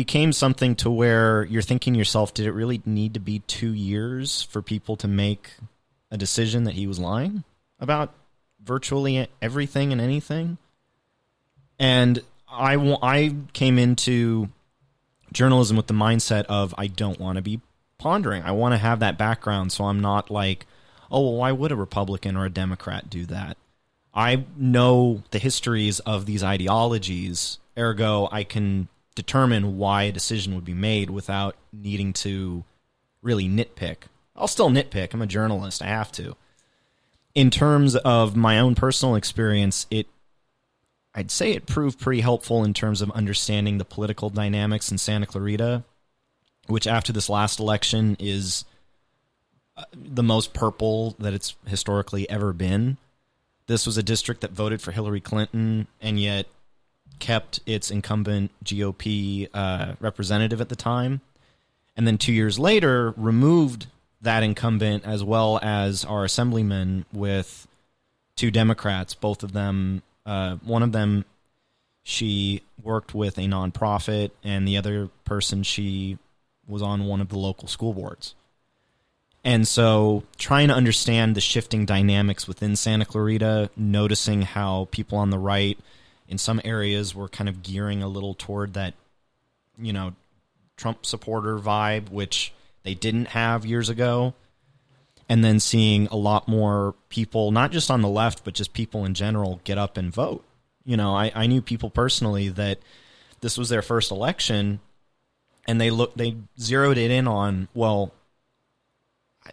became something to where you're thinking to yourself, did it really need to be 2 years for people to make a decision that he was lying about virtually everything and anything? And I came into journalism with the mindset of I don't want to be pondering. I want to have that background so I'm not like, oh, well, why would a Republican or a Democrat do that? I know the histories of these ideologies, ergo I can determine why a decision would be made without needing to really nitpick. I'll still nitpick. I'm a journalist. I have to. In terms of my own personal experience, I'd say it proved pretty helpful in terms of understanding the political dynamics in Santa Clarita, which after this last election is the most purple that it's historically ever been. This was a district that voted for Hillary Clinton and yet kept its incumbent GOP representative at the time. And then 2 years later, removed that incumbent as well as our assemblyman with 2 Democrats, both of them. One of them, she worked with a nonprofit, and the other person, she was on one of the local school boards. And so trying to understand the shifting dynamics within Santa Clarita, noticing how people on the right in some areas were kind of gearing a little toward that, Trump supporter vibe, which they didn't have years ago. And then seeing a lot more people, not just on the left, but just people in general, get up and vote. I knew people personally that this was their first election, and they zeroed it in on, well,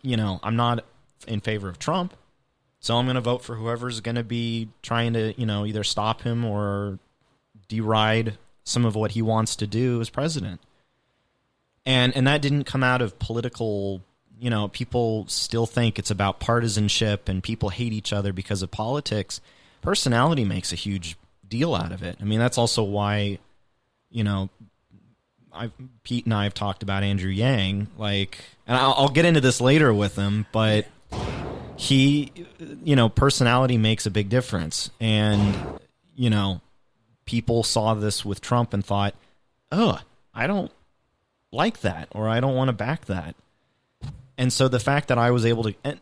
I'm not in favor of Trump, so I'm going to vote for whoever's going to be trying to, either stop him or deride some of what he wants to do as president. And that didn't come out of political, people still think it's about partisanship and people hate each other because of politics. Personality makes a huge deal out of it. I mean, that's also why, Pete and I have talked about Andrew Yang, and I'll get into this later with him, but he, personality makes a big difference. And, people saw this with Trump and thought, oh, I don't like that, or I don't want to back that. And so the fact that I was able to, and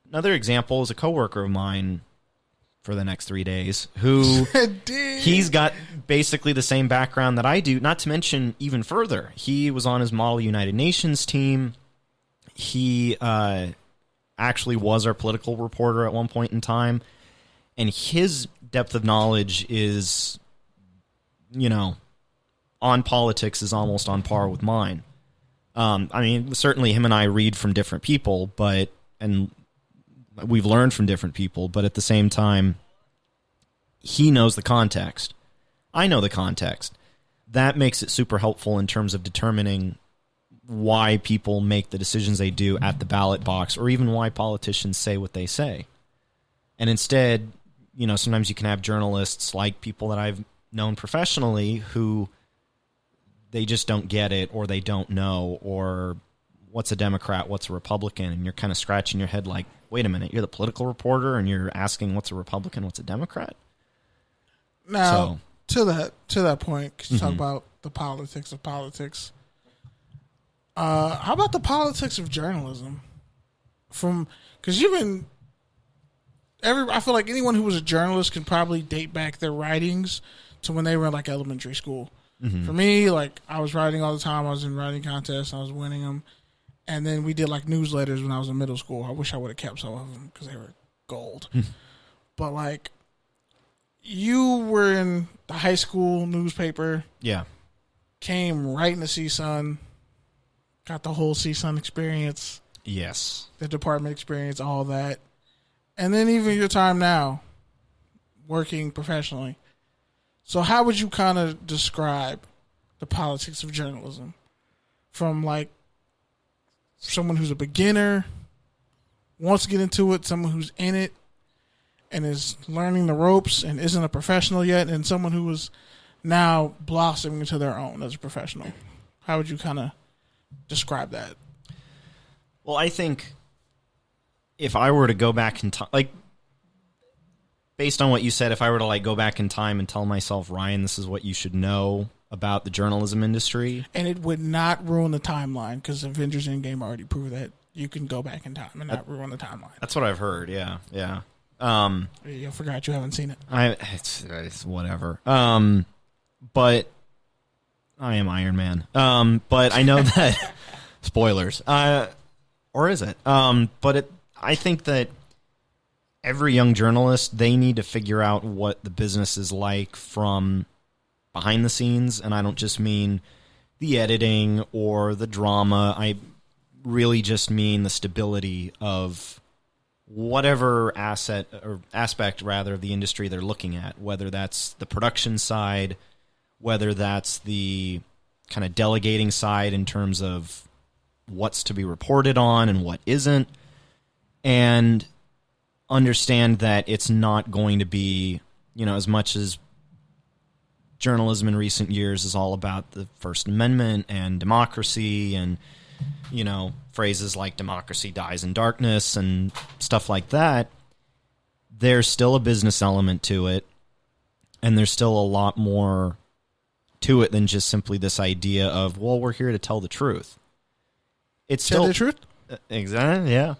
another example is a coworker of mine for the next 3 days who he's got basically the same background that I do, not to mention even further. He was on his Model United Nations team. He actually was our political reporter at one point in time. And his depth of knowledge is, on politics is almost on par with mine. Certainly him and I read from different people, and we've learned from different people, but at the same time, he knows the context. I know the context. That makes it super helpful in terms of determining why people make the decisions they do at the ballot box, or even why politicians say what they say. And instead, sometimes you can have journalists like people that I've known professionally who they just don't get it, or they don't know, or what's a Democrat, what's a Republican, and you're kind of scratching your head like, wait a minute, you're the political reporter and you're asking what's a Republican, what's a Democrat? Now, to that point, could you talk about the politics of politics? How about the politics of journalism? Because I feel like anyone who was a journalist can probably date back their writings to when they were in elementary school. Mm-hmm. For me, I was writing all the time. I was in writing contests. I was winning them. And then we did newsletters when I was in middle school. I wish I would have kept some of them because they were gold. But you were in the high school newspaper. Yeah. Came right in the CSUN. Got the whole CSUN experience. Yes. The department experience, all that. And then even your time now, working professionally. So how would you kind of describe the politics of journalism from someone who's a beginner, wants to get into it, someone who's in it and is learning the ropes and isn't a professional yet, and someone who is now blossoming into their own as a professional? How would you kind of describe that? Well, I think if I were to go back in time, based on what you said, if I were to go back in time and tell myself, Ryan, this is what you should know about the journalism industry. And it would not ruin the timeline because Avengers Endgame already proved that you can go back in time and not ruin the timeline. That's what I've heard. Yeah. I forgot you haven't seen it. It's whatever. But I am Iron Man. But I know that spoilers. Or is it? But I think that every young journalist, they need to figure out what the business is like from behind the scenes, and I don't just mean the editing or the drama. I really just mean the stability of whatever aspect of the industry they're looking at, whether that's the production side, whether that's the kind of delegating side in terms of what's to be reported on and what isn't, and understand that it's not going to be, as much as journalism in recent years is all about the First Amendment and democracy and, phrases like democracy dies in darkness and stuff like that, there's still a business element to it, and there's still a lot more to it than just simply this idea of, well, we're here to tell the truth. It's still the truth? Exactly, yeah.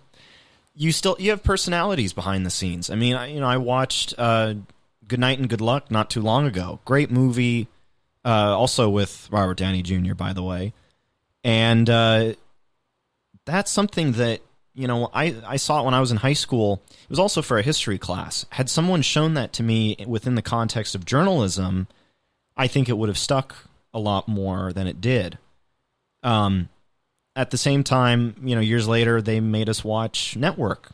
You have personalities behind the scenes. I mean, I watched Good Night and Good Luck not too long ago. Great movie, also with Robert Downey Jr., by the way. And that's something that, I saw it when I was in high school. It was also for a history class. Had someone shown that to me within the context of journalism, I think it would have stuck a lot more than it did. At the same time, years later, they made us watch Network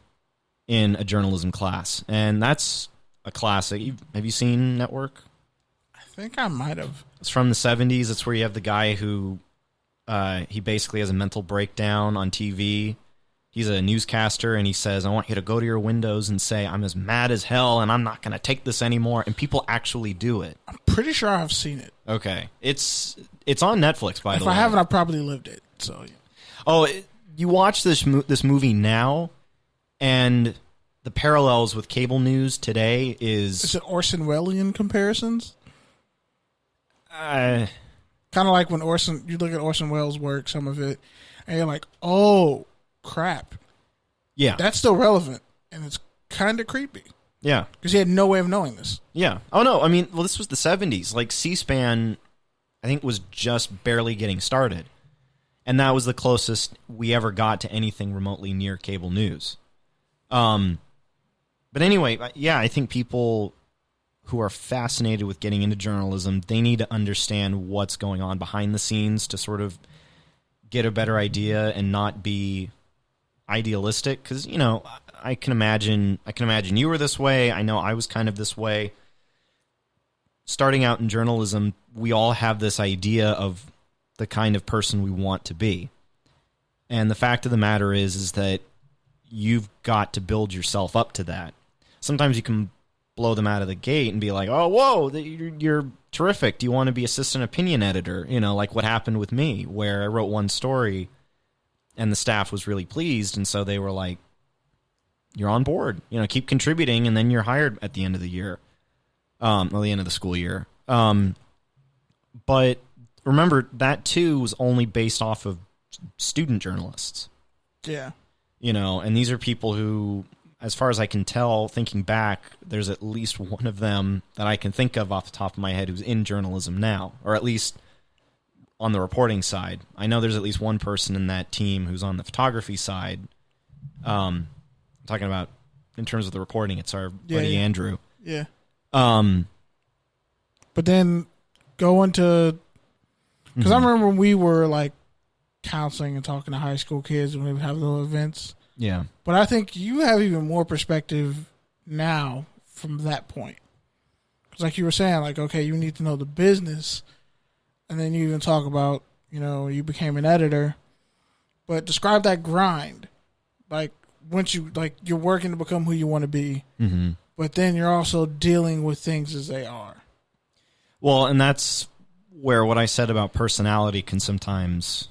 in a journalism class, and that's a classic. Have you seen Network? I think I might have. It's from the 70s. It's where you have the guy who he basically has a mental breakdown on TV. He's a newscaster, and he says, I want you to go to your windows and say, I'm as mad as hell, and I'm not going to take this anymore. And people actually do it. I'm pretty sure I've seen it. Okay. It's on Netflix, by the way. If I haven't, I probably lived it. So, yeah. Oh, you watch this movie now, and the parallels with cable news today is... Is it Orson Wellesian comparisons? Kind of like when you look at Orson Welles' work, some of it, and you're like, oh, crap. Yeah. That's still relevant, and it's kind of creepy. Yeah. Because he had no way of knowing this. Yeah. Oh, no, I mean, well, this was the 70s. Like, C-SPAN, I think, was just barely getting started. And that was the closest we ever got to anything remotely near cable news. But anyway, yeah, I think people who are fascinated with getting into journalism, they need to understand what's going on behind the scenes to sort of get a better idea and not be idealistic. Because, I can imagine you were this way. I know I was kind of this way. Starting out in journalism, we all have this idea of the kind of person we want to be. And the fact of the matter is that you've got to build yourself up to that. Sometimes you can blow them out of the gate and be like, oh, whoa, you're terrific. Do you want to be assistant opinion editor? Like what happened with me, where I wrote one story and the staff was really pleased. And so they were like, you're on board, keep contributing. And then you're hired at the end of the year, or the end of the school year. But remember, that too was only based off of student journalists. Yeah. And these are people who, as far as I can tell, thinking back, there's at least one of them that I can think of off the top of my head who's in journalism now, or at least on the reporting side. I know there's at least one person in that team who's on the photography side. I'm talking about in terms of the reporting, it's our buddy Andrew. Yeah. But then going to... Because I remember when we were like counseling and talking to high school kids when we would have little events. Yeah. But I think you have even more perspective now from that point. Because like you were saying, like, okay, you need to know the business. And then you even talk about, you became an editor. But describe that grind. Like, once you're working to become who you want to be. Mm-hmm. But then you're also dealing with things as they are. Well, and that's where what I said about personality can sometimes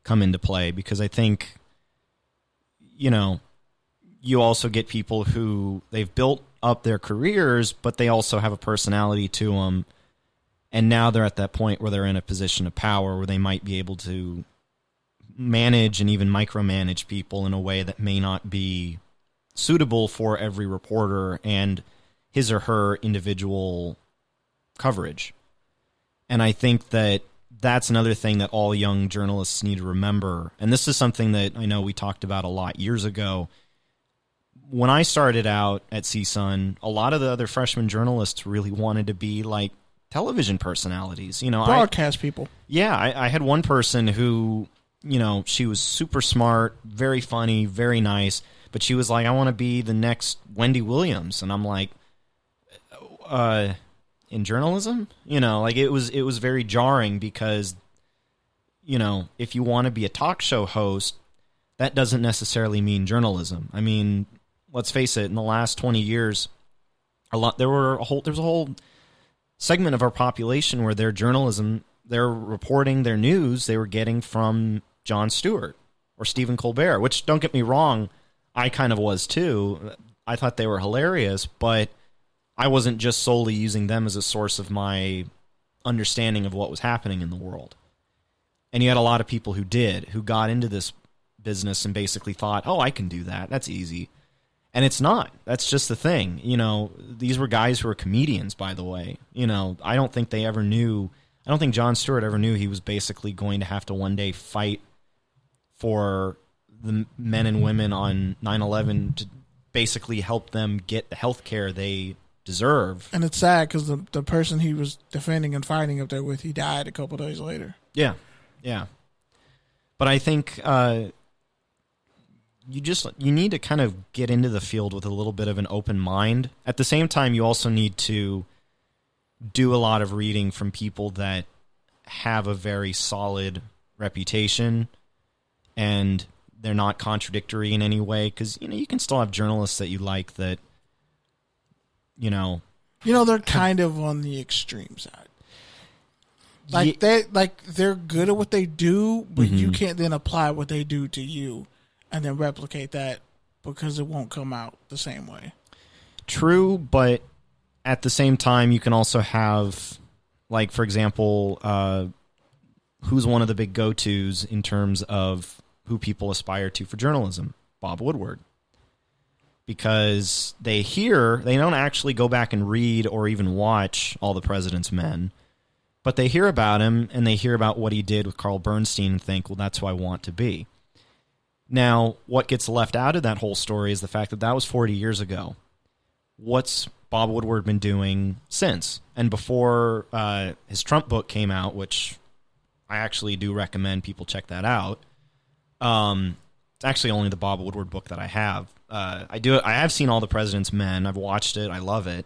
come into play, because I think, you also get people who they've built up their careers, but they also have a personality to them And now they're at that point where they're in a position of power where they might be able to manage and even micromanage people in a way that may not be suitable for every reporter and his or her individual coverage. And I think that that's another thing that all young journalists need to remember. And this is something that I know we talked about a lot years ago. When I started out at CSUN, a lot of the other freshman journalists really wanted to be like television personalities. Broadcast people. Yeah, I had one person who, she was super smart, very funny, very nice, but she was like, I want to be the next Wendy Williams. And I'm like, in journalism? It was very jarring because, if you want to be a talk show host, that doesn't necessarily mean journalism. I mean, let's face it, in the last 20 years, there was a whole segment of our population where their journalism, their reporting, their news, they were getting from Jon Stewart or Stephen Colbert, which, don't get me wrong, I kind of was too. I thought they were hilarious, but I wasn't just solely using them as a source of my understanding of what was happening in the world. And you had a lot of people who got into this business and basically thought, oh, I can do that. That's easy. And it's not. That's just the thing. These were guys who were comedians, by the way. I don't think Jon Stewart ever knew he was basically going to have to one day fight for the men and women on 9/11 to basically help them get the health care they deserve. And it's sad because the person he was defending and fighting up there with, he died a couple days later. Yeah. But I think you need to kind of get into the field with a little bit of an open mind. At the same time, you also need to do a lot of reading from people that have a very solid reputation and they're not contradictory in any way, because you can still have journalists that you like that they're kind of on the extreme side. They're good at what they do, but you can't then apply what they do to you and then replicate that because it won't come out the same way. True, but at the same time, you can also have, like, for example, who's one of the big go-tos in terms of who people aspire to for journalism? Bob Woodward. Because they don't actually go back and read or even watch All the President's Men, but they hear about him and they hear about what he did with Carl Bernstein and think, well, that's who I want to be. Now, what gets left out of that whole story is the fact that was 40 years ago. What's Bob Woodward been doing since? And before his Trump book came out, which I actually do recommend people check that out. It's actually only the Bob Woodward book that I have. I have seen All the President's Men. I've watched it. I love it.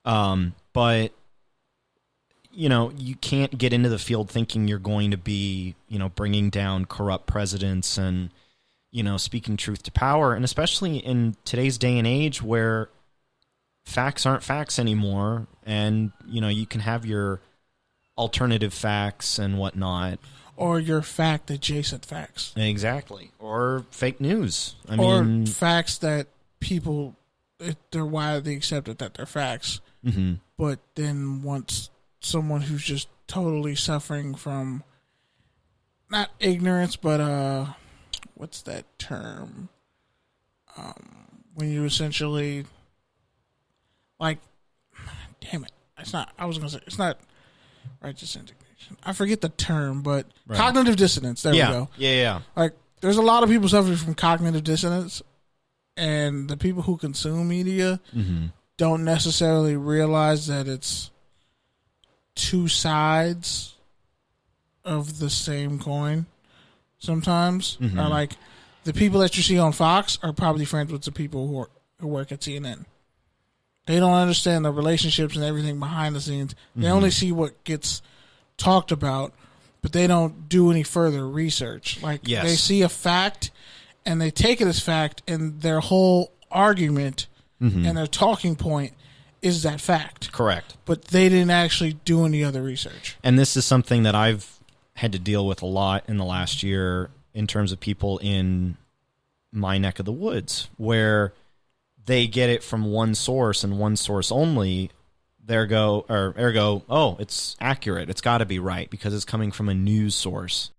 But you can't get into the field thinking you're going to be, bringing down corrupt presidents and, speaking truth to power. And especially in today's day and age where facts aren't facts anymore. And, you can have your alternative facts and whatnot. Or your fact-adjacent facts. Exactly. Or fake news. Or facts that people, they're widely accepted that they're facts. Mm-hmm. But then once someone who's just totally suffering from, not ignorance, but what's that term? When you essentially, damn it. It's not righteous indignation. I forget the term, but right. Cognitive dissonance. There we go. Yeah. There's a lot of people suffering from cognitive dissonance, and the people who consume media don't necessarily realize that it's two sides of the same coin. Sometimes, or the people that you see on Fox are probably friends with the people who work at CNN. They don't understand the relationships and everything behind the scenes. They only see what gets talked about, but they don't do any further research. They see a fact and they take it as fact, and their whole argument and their talking point is that fact. Correct. But they didn't actually do any other research. And this is something that I've had to deal with a lot in the last year in terms of people in my neck of the woods, where they get it from one source and one source only, ergo, oh, it's accurate. It's got to be right because it's coming from a news source.